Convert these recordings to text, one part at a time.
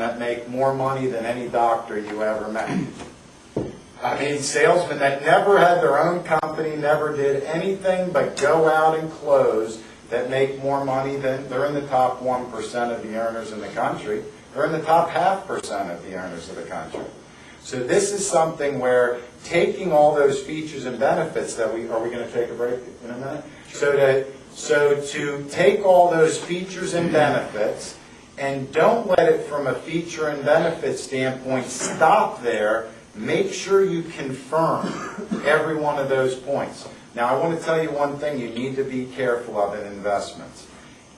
that make more money than any doctor you ever met. I mean, salesmen that never had their own company, never did anything but go out and close, that make more money than, they're in the top 1% of the earners in the country. They're in the top 0.5% of the earners of the country. So this is something where taking all those features and benefits that are we going to take a break in a minute? So to take all those features and benefits, and don't let it from a feature and benefit standpoint stop there. Make sure you confirm every one of those points. Now, I want to tell you one thing you need to be careful of in investments.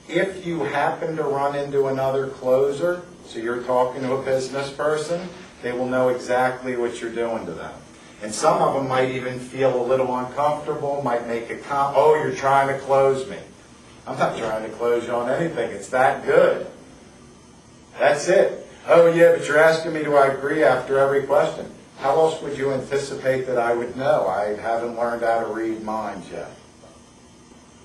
If you happen to run into another closer, so you're talking to a business person, they will know exactly what you're doing to them. And some of them might even feel a little uncomfortable, might make a comment, oh, you're trying to close me. I'm not trying to close you on anything. It's that good. That's it. Oh, yeah, but you're asking me, do I agree after every question? How else would you anticipate that I would know? I haven't learned how to read minds yet.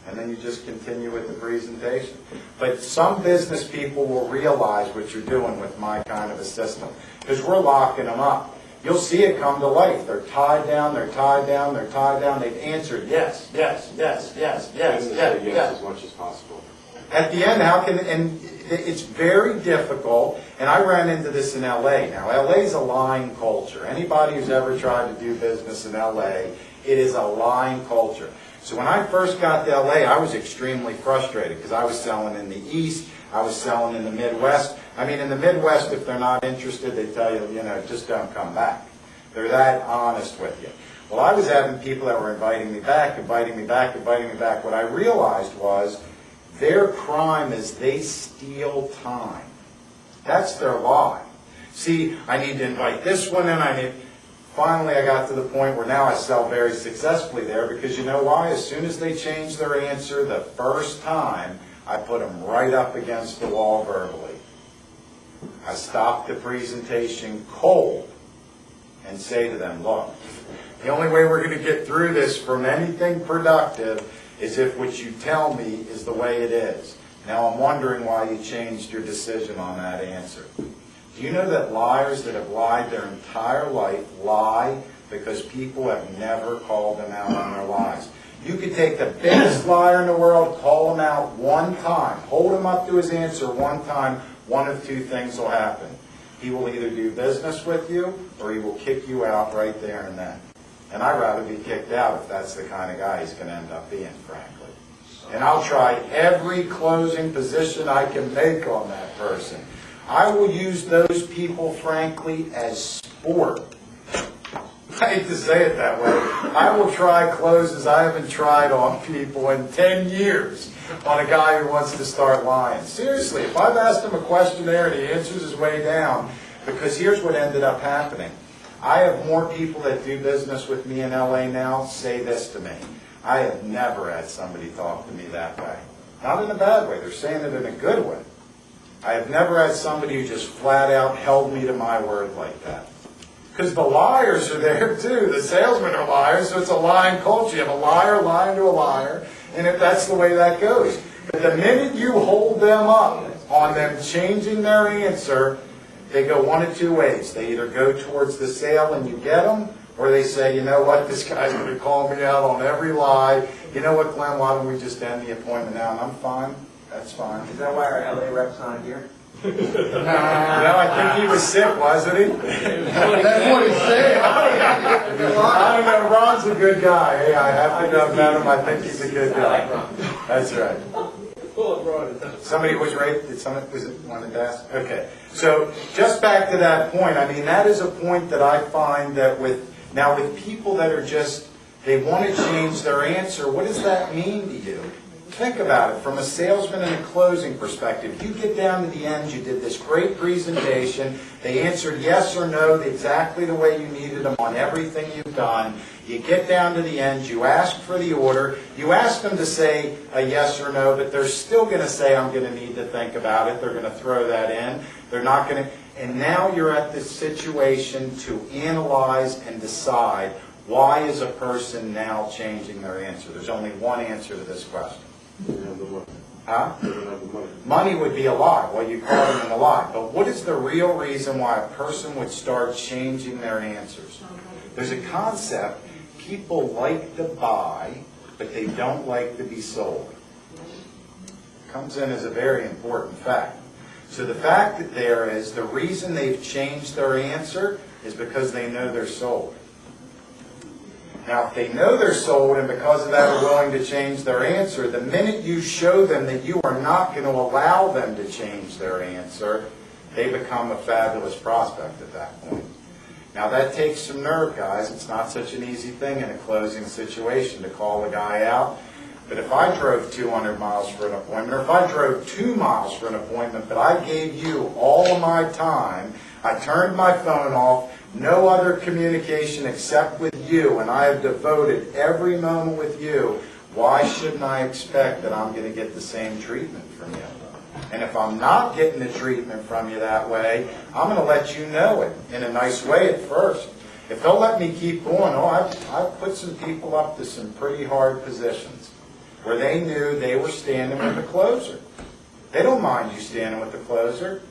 And then you just continue with the presentation. But some business people will realize what you're doing with my kind of a system, because we're locking them up. You'll see it come to life. They're tied down, they're tied down, they're tied down. They've answered yes, yes, yes, yes, yes, yes, yes. As much as possible. At the end, and it's very difficult, and I ran into this in LA. Now, LA is a lying culture. Anybody who's ever tried to do business in LA, it is a lying culture. So when I first got to LA, I was extremely frustrated because I was selling in the East, I was selling in the Midwest. I mean, in the Midwest, if they're not interested, they tell you, just don't come back. They're that honest with you. Well, I was having people that were inviting me back, inviting me back, inviting me back. What I realized was their crime is they steal time. That's their lie. See, I need to invite this one in, Finally, I got to the point where now I sell very successfully there, because you know why? As soon as they change their answer the first time, I put them right up against the wall verbally. I stop the presentation cold and say to them, look, the only way we're going to get through this from anything productive is if what you tell me is the way it is. Now I'm wondering why you changed your decision on that answer. Do you know that liars that have lied their entire life lie because people have never called them out on their lies? You could take the biggest liar in the world, call him out one time, hold him up to his answer one time, one of two things will happen. He will either do business with you or he will kick you out right there and then. And I'd rather be kicked out if that's the kind of guy he's going to end up being, frankly. And I'll try every closing position I can make on that person. I will use those people, frankly, as sport. I hate to say it that way. I will try closes I haven't tried on people in 10 years on a guy who wants to start lying. Seriously, if I've asked him a questionnaire and he answers his way down, because here's what ended up happening. I have more people that do business with me in LA now say this to me. I have never had somebody talk to me that way. Not in a bad way. They're saying it in a good way. I have never had somebody who just flat out held me to my word like that. Because the liars are there too. The salesmen are liars, so it's a lying culture. You have a liar lying to a liar, and if that's the way that goes. But the minute you hold them up on them changing their answer, they go one of two ways. They either go towards the sale and you get them, or they say, you know what, this guy's going to call me out on every lie. You know what, Glenn, why don't we just end the appointment now? And I'm fine. That's fine. Is that why our LA rep's not here? No, I think he was sick, wasn't he? That's what he's saying. I don't know. Ron's a good guy. Hey, I have to know him. I think he's a good guy. That's right. Somebody was right. Did someone wanted to ask? Okay. So just back to that point. I mean, that is a point that I find that with people that are just, they want to change their answer. What does that mean to you? Think about it from a salesman and a closing perspective. You get down to the end, you did this great presentation, they answered yes or no exactly the way you needed them on everything you've done. You get down to the end, you ask for the order, you ask them to say a yes or no, but they're still going to say, I'm going to need to think about it. They're going to throw that in. They're not going to, and now you're at this situation to analyze and decide, why is a person now changing their answer? There's only one answer to this question. Huh? Money would be a lie. Well, you call them in a lie. But what is the real reason why a person would start changing their answers? There's a concept. People like to buy, but they don't like to be sold. Comes in as a very important fact. So the fact that there is, the reason they've changed their answer is because they know they're sold. Now, if they know they're sold and because of that are willing to change their answer, the minute you show them that you are not going to allow them to change their answer, they become a fabulous prospect at that point. Now, that takes some nerve, guys. It's not such an easy thing in a closing situation to call a guy out. But if I drove 200 miles for an appointment, or if I drove 2 miles for an appointment, but I gave you all of my time, I turned my phone off, no other communication except with you, and I have devoted every moment with you, why shouldn't I expect that I'm going to get the same treatment from you? And if I'm not getting the treatment from you that way, I'm going to let you know it in a nice way at first. If they'll let me keep going, I've put some people up to some pretty hard positions where they knew they were standing with the closer. They don't mind you standing with the closer.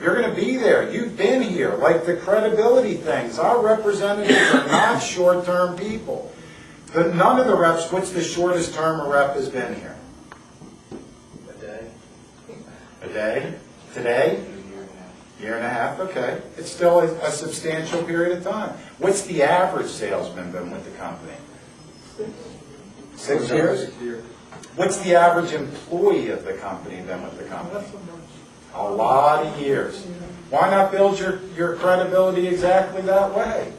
You're going to be there. You've been here. Like the credibility things. Our representatives are not short-term people. But none of the reps, what's the shortest term a rep has been here? A day. A day? Today? Year and a half, okay. It's still a substantial period of time. What's the average salesman been with the company? 6 years? What's the average employee of the company been with the company? A lot of years. Why not build your credibility exactly that way?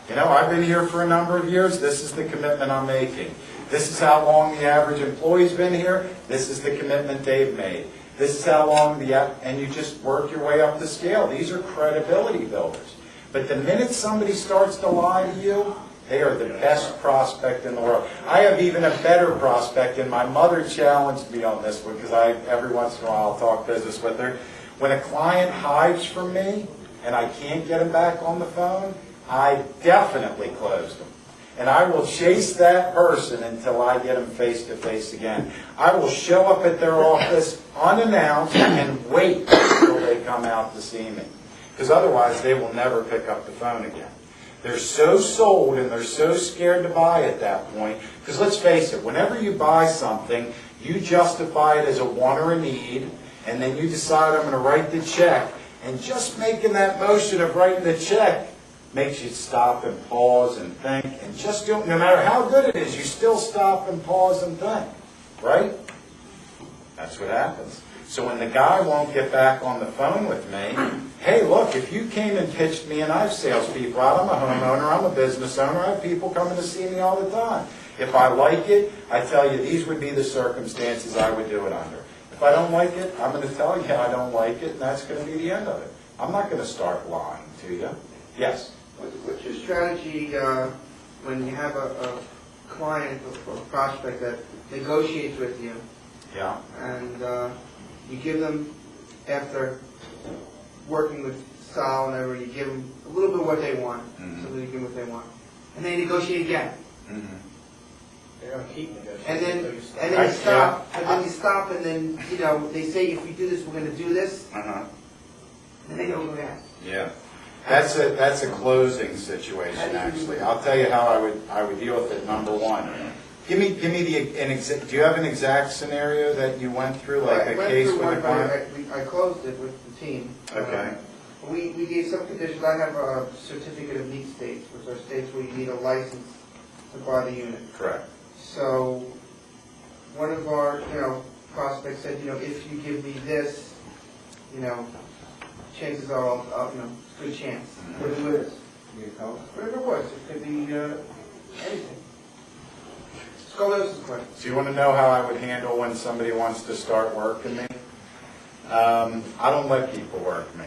You know, I've been here for a number of years. This is the commitment I'm making. This is how long the average employee's been here. This is the commitment they've made. This is how long and you just work your way up the scale. These are credibility builders. But the minute somebody starts to lie to you, they are the best prospect in the world. I have even a better prospect, and my mother challenged me on this one because every once in a while I'll talk business with her. When a client hides from me and I can't get him back on the phone, I definitely close them. And I will chase that person until I get them face to face again. I will show up at their office unannounced and wait until they come out to see me. Because otherwise they will never pick up the phone again. They're so sold and they're so scared to buy at that point. Because let's face it, whenever you buy something, you justify it as a want or a need, and then you decide I'm going to write the check. And just making that motion of writing the check makes you stop and pause and think. And just don't, no matter how good it is, you still stop and pause and think. Right? That's what happens. So when the guy won't get back on the phone with me, hey, look, if you came and pitched me, and I have salespeople out, I'm a homeowner, I'm a business owner, I have people coming to see me all the time. If I like it, I tell you these would be the circumstances I would do it under. If I don't like it, I'm going to tell you I don't like it, and that's going to be the end of it. I'm not going to start lying to you. Yes? What's your strategy when you have a client or a prospect that negotiates with you? Yeah. And you give them, after working with Sal and everyone, you give them a little bit of what they want, so that you give them what they want. And then you negotiate again. They don't keep negotiating. And then you stop, and then, you know, they say, if we do this, we're going to do this. And they don't go back. Yeah. That's a closing situation, actually. I'll tell you how I would deal with it. Number one, give me do you have an exact scenario that you went through, like a case with a client? I closed it with the team. Okay. We gave some conditions. I have a certificate of need states, which are states where you need a license to buy the unit. Correct. So one of our, prospects said, if you give me this, chances are I'll good chance. What is this? Whatever it was, it could be anything. Scoliosis question. So you want to know how I would handle when somebody wants to start working me? I don't let people work me.